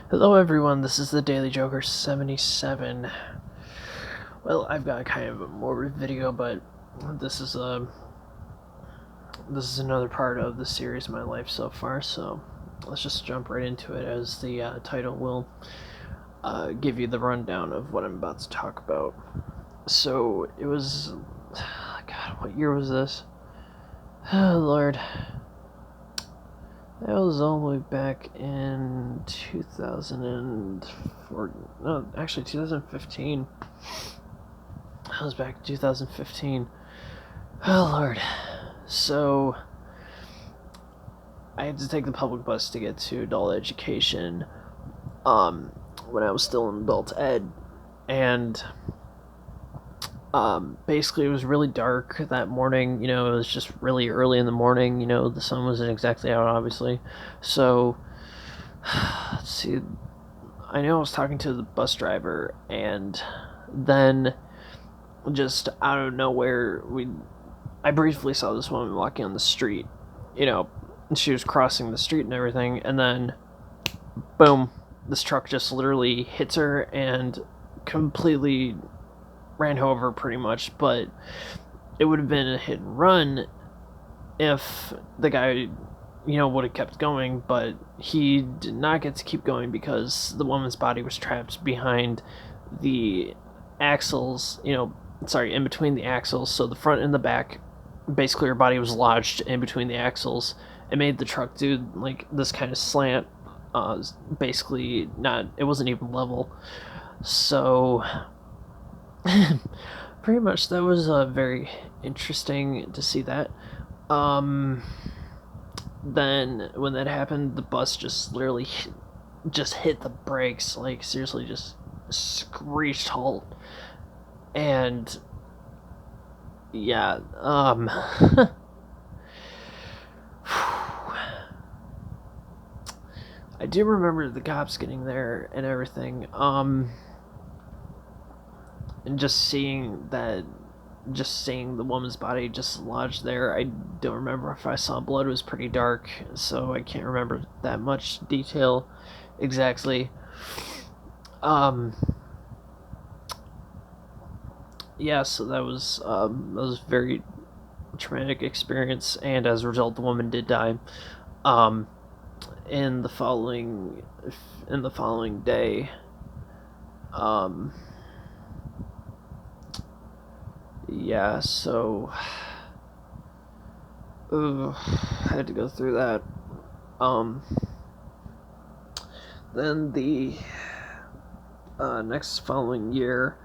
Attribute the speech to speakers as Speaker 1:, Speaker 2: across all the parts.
Speaker 1: Hello everyone, this is the Daily Joker 77. Well, I've got kind of a morbid video, but this is another part of the series of my life so far, so let's just jump right into it, as the title will give you the rundown of what I'm about to talk about. So, it was... God, what year was this? Oh, Lord. That was all the way back in 2004. No, actually 2015. That was back in 2015. Oh, Lord. So, I had to take the public bus to get to adult education when I was still in adult ed. And basically, it was really dark that morning. It was just really early in the morning. The sun wasn't exactly out, obviously. So, let's see. I know I was talking to the bus driver, and then just out of nowhere, I briefly saw this woman walking on the street. And she was crossing the street and everything, and then, boom, this truck just literally hits her and completely ran over, pretty much. But it would have been a hit and run if the guy would have kept going, but he did not get to keep going because the woman's body was trapped behind the axles, in between the axles. So the front and the back, basically her body was lodged in between the axles. It made the truck do like this kind of slant. Basically, it wasn't even level. So pretty much that was very interesting to see that. Then when that happened, the bus just literally hit the brakes, like seriously, just screeched halt. And yeah, I do remember the cops getting there and everything. And just seeing the woman's body just lodged there. I don't remember if I saw blood. It was pretty dark, so I can't remember that much detail exactly. Yeah, so that was a very traumatic experience, and as a result, the woman did die. In the following day. Yeah, so I had to go through that. Then the next following year,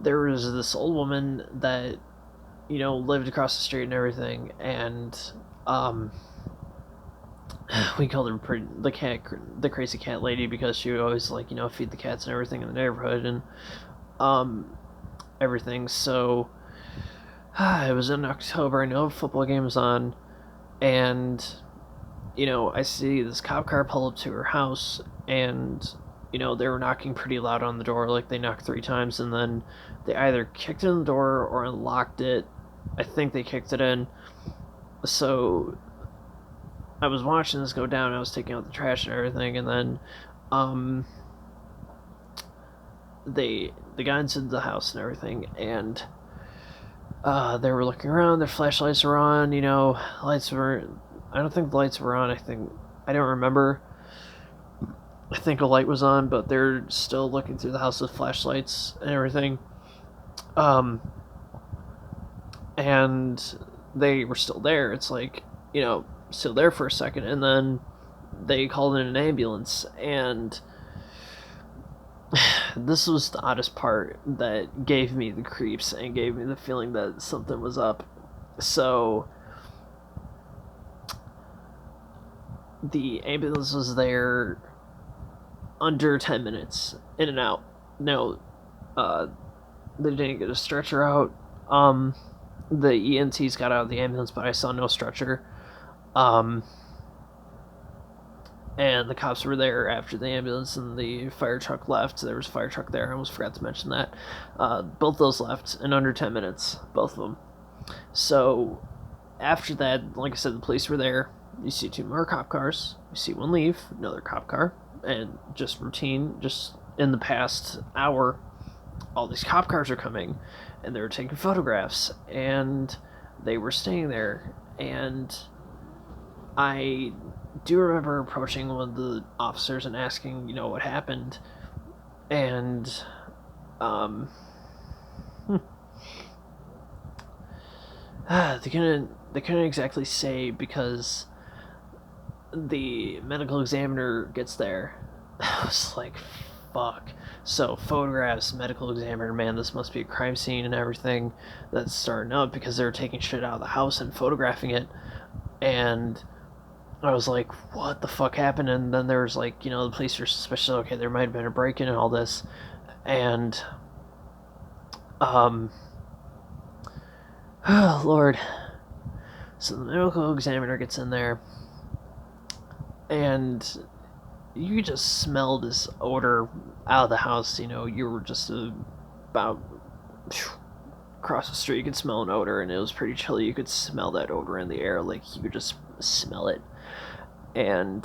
Speaker 1: there was this old woman that lived across the street and everything, and we called her the crazy cat lady, because she would always feed the cats and everything in the neighborhood and everything. So it was in October. I know a football game was on, and I see this cop car pull up to her house, and they were knocking pretty loud on the door. Like, they knocked 3 times, and then they either kicked in the door or unlocked it. I think they kicked it in. So I was watching this go down. I was taking out the trash and everything, and then they got into the house and everything, and they were looking around. Their flashlights were on. Lights were... I don't think the lights were on. I don't remember. I think a light was on, but they're still looking through the house with flashlights and everything. And they were still there. It's like, still there for a second, and then they called in an ambulance, and this was the oddest part that gave me the creeps and gave me the feeling that something was up. So the ambulance was there under 10 minutes, in and out. No, they didn't get a stretcher out. The EMTs got out of the ambulance, but I saw no stretcher. And the cops were there after the ambulance and the fire truck left. There was a fire truck there. I almost forgot to mention that. Both those left in under 10 minutes, both of them. So after that, like I said, the police were there. You see two more cop cars. You see one leave, another cop car, and just routine. Just in the past hour, all these cop cars are coming, and they were taking photographs, and they were staying there, and I do remember approaching one of the officers and asking, what happened, and um, they couldn't exactly say because the medical examiner gets there. I was like, fuck. So photographs, medical examiner, man, this must be a crime scene and everything that's starting up because they were taking shit out of the house and photographing it. And I was like, what the fuck happened? And then there was like, the police were suspicious. Okay, there might have been a break-in and all this. And, oh, Lord. So the medical examiner gets in there, and you could just smell this odor out of the house. You were just about across the street. You could smell an odor, and it was pretty chilly. You could smell that odor in the air, like you could just smell it. And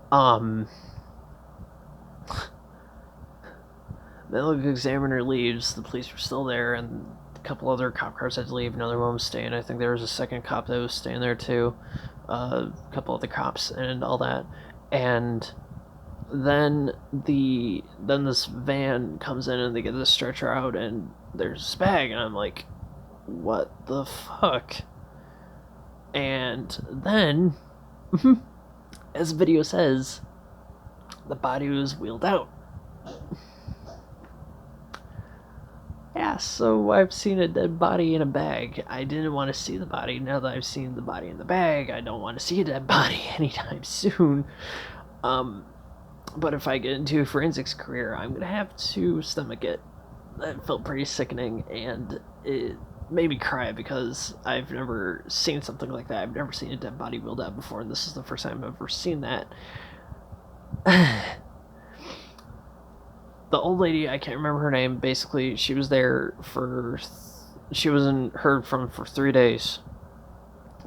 Speaker 1: the medical examiner leaves. The police were still there, and a couple other cop cars had to leave. Another one was staying. I think there was a second cop that was staying there too. A couple other cops and all that. And then this van comes in and they get the stretcher out and there's this bag, and I'm like, what the fuck? And then, as the video says, the body was wheeled out. Yeah, so I've seen a dead body in a bag. I didn't want to see the body. Now that I've seen the body in the bag, I don't want to see a dead body anytime soon. But if I get into a forensics career, I'm gonna have to stomach it. That felt pretty sickening, and it made me cry because I've never seen something like that. I've never seen a dead body wheeled out before, and this is the first time I've ever seen that. The old lady, I can't remember her name. Basically, she was there she wasn't heard from for 3 days.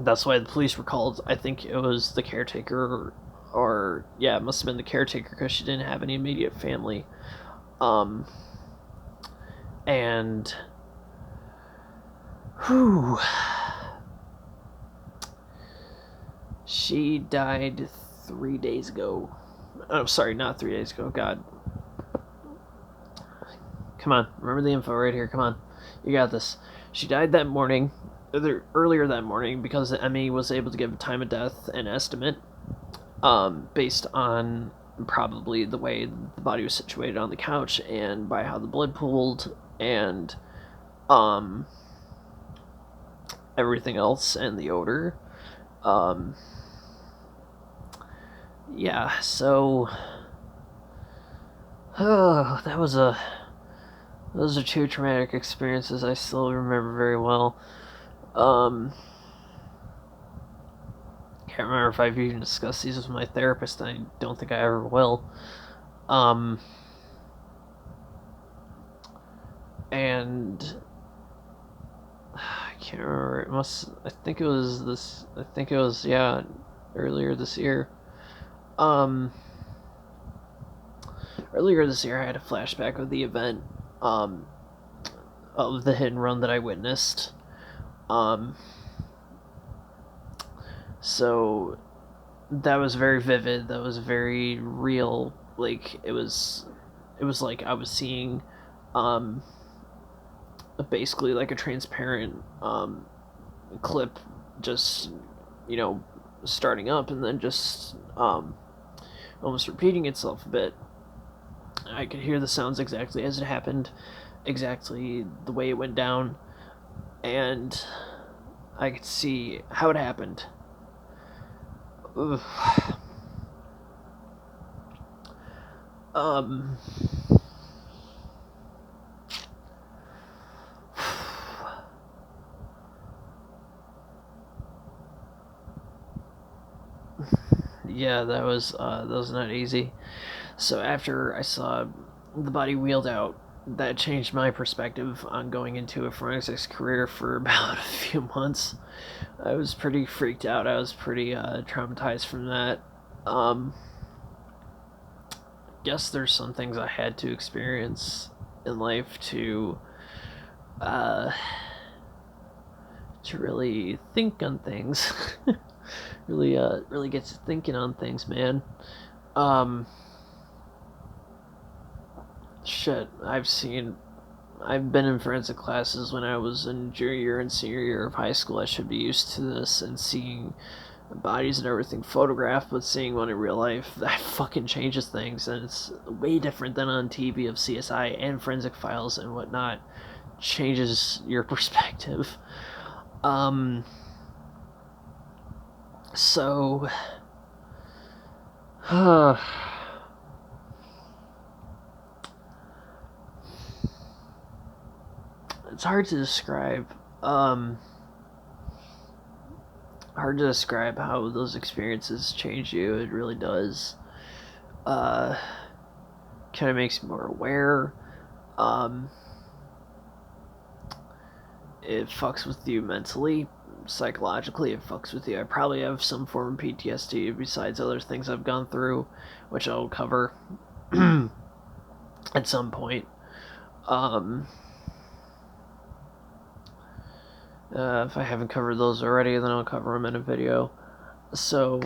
Speaker 1: That's why the police were called. I think it was the caretaker, or yeah, it must have been the caretaker because she didn't have any immediate family. And whew, she died 3 days ago. Oh, sorry, not 3 days ago. God. Come on, remember the info right here. Come on, you got this. She died that morning, earlier that morning, because Emmy was able to give a time of death an estimate, based on probably the way the body was situated on the couch and by how the blood pooled and everything else and the odor. Yeah, so those are two traumatic experiences I still remember very well. Can't remember if I've even discussed these with my therapist. I don't think I ever will. And I can't remember. I think it was earlier this year. Earlier this year, I had a flashback of the event, of the hit and run that I witnessed. So that was very vivid. That was very real. Like it was like I was seeing, basically like a transparent clip, just starting up and then just almost repeating itself a bit. I could hear the sounds exactly as it happened, exactly the way it went down, and I could see how it happened. Ugh. Yeah, that was not easy. So after I saw the body wheeled out, that changed my perspective on going into a forensics career for about a few months. I was pretty freaked out. I was pretty traumatized from that. Guess there's some things I had to experience in life uh, to really think on things. really gets you thinking on things, man. Um, shit, I've been in forensic classes when I was in junior and senior year of high school. I should be used to this and seeing bodies and everything photographed, but seeing one in real life, that fucking changes things, and it's way different than on TV of CSI and Forensic Files and whatnot. Changes your perspective. So, it's hard to describe. Hard to describe how those experiences change you. It really does. Kind of makes me more aware. It fucks with you mentally, psychologically. It fucks with you. I probably have some form of PTSD besides other things I've gone through, which I'll cover at some point. If I haven't covered those already, then I'll cover them in a video. So,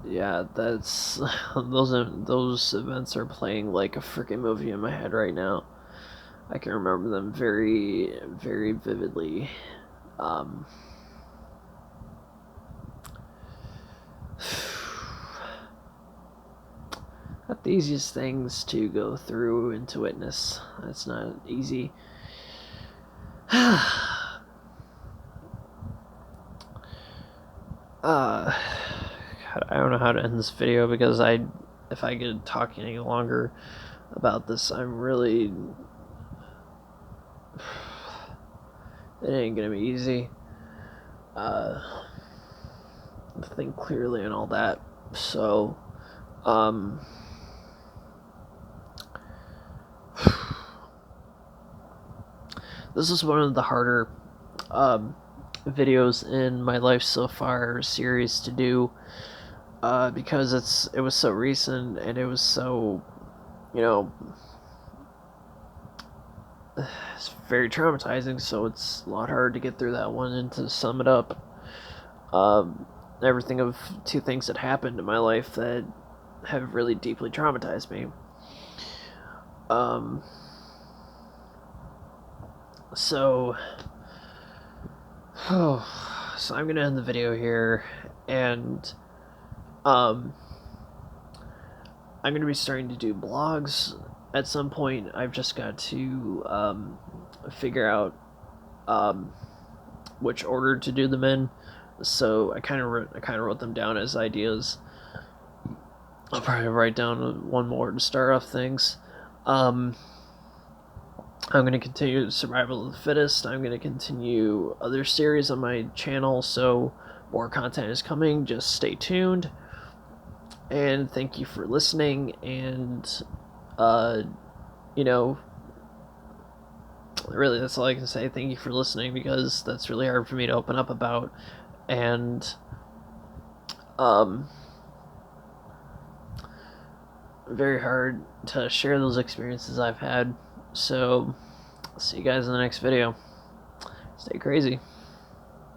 Speaker 1: yeah, that's those events are playing like a freaking movie in my head right now. I can remember them very, very vividly. Not the easiest things to go through and to witness. That's not easy. God, I don't know how to end this video because if I get talking any longer about this, I'm really, it ain't gonna be easy. Think clearly and all that. So, this is one of the harder videos in my life so far, series to do, because it was so recent and it was so, it's very traumatizing. So it's a lot harder to get through that one and to sum it up. Everything of two things that happened in my life that have really deeply traumatized me. So I'm gonna end the video here, and I'm gonna be starting to do blogs at some point. I've just got to figure out which order to do them in. So I kind of wrote them down as ideas. I'll probably write down one more to start off things. I'm going to continue Survival of the Fittest. I'm going to continue other series on my channel, so more content is coming. Just stay tuned. And thank you for listening. And, really, that's all I can say. Thank you for listening, because that's really hard for me to open up about. And, very hard to share those experiences I've had. So, see you guys in the next video. Stay crazy.